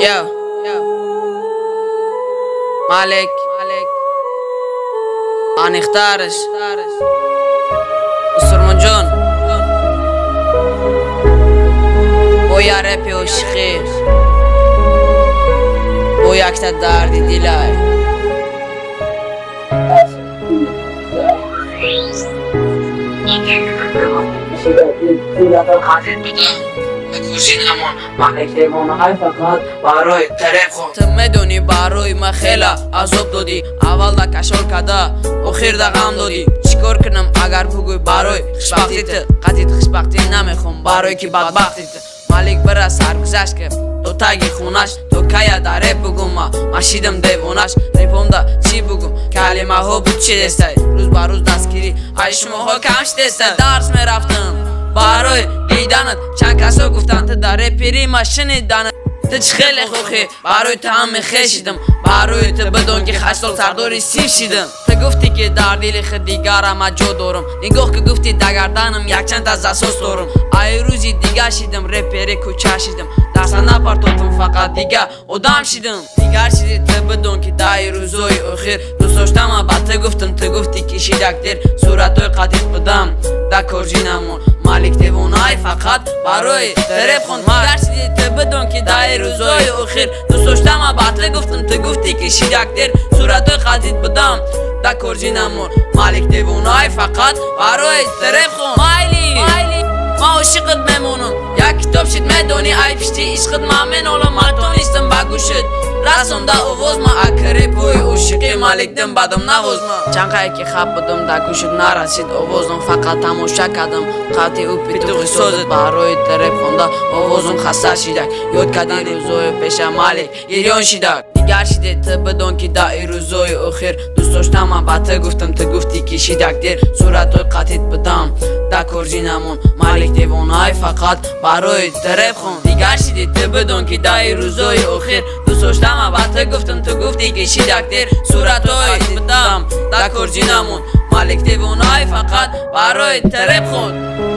Yo, Malik, Anikhtarış, Usurman John, Boya rapi o şikhir, Boya akta dardi dilay. میدونی برای ما خیلی عذاب دادی اول دا کشور کده آخر دا غم دادی چیکار کنم اگر بگوی برای خوشبختیت قطعیت خوشبختی نمیخوام برای که بدبختیت مالک برا سرگذشت که تو تگی خونش تو که داره بگم ما شیدم دیوانش ریپم دا چی بگم کلمه ها بود چی دسته روز بر روز دستگیری ای شما ها کمش دسته درس میرفتم برای دیدنت چند کسا گفتن تو داره پیری ما شنیدنت تو چه خیلی خوخی برای تو همه خشیدم برای تو بدون که 8 سال سرداری سیب شیدم تو گفتی که در دل خود دیگر ما جا دارم نگاه که گفتی دگردنم یک چند از اساس دارم ای روزی دیگر شیدم رپری کوچه شیدم دستا نپرتاتم فقط دیگه آدم شیدم دیگر شیدی تو بدون که در روزای آخر دوست داشتم با تو گفتم تو گفتی که شیدک دیر صورتای قطعیت بدم در کارجینمون مالک دیوانای فقط برای ترپ خوند دیگر شیدی تو بدون که در روزای آخر دوست داشتم با تو گفتم تو گفتی که شیدک دیر صورتای قطعیت بدم در کارجینمون مالک دیوانای فقط برای ترپ خوند ما عاشقت میمونم یک کتاب شد میدونی ای پشتی عشقت مامن اولا مالتون نیستم بگوشت رسم دا آواز ما اکره پوی عاشقی مالک دم بدم نواز ما چند خواهی که خواب بدم دا گوشت نرسید آوازم فقط تماشا کردم قطعی او پیتوغی سازد برای ترپ خونده آوازم خسته شیدک یاد کردی روزای پیش مالک گریان شیدک دیگر شده تو بدون که دا ای روزای آخر دوست داشتم من با تو گفتم تو گفتی که شیدک دیر صورتای قطعیت بدم دا کارجینمون مالک دیوانای فقط برای ترپ خوند دیگر شده تو بدون که دا ای روزای آخر دوست داشتم من با تو گفتم تو گفتی که شیدک دیر صورتای بدم دا کارجینمون مالک دیوانای فقط برای ترپ خوند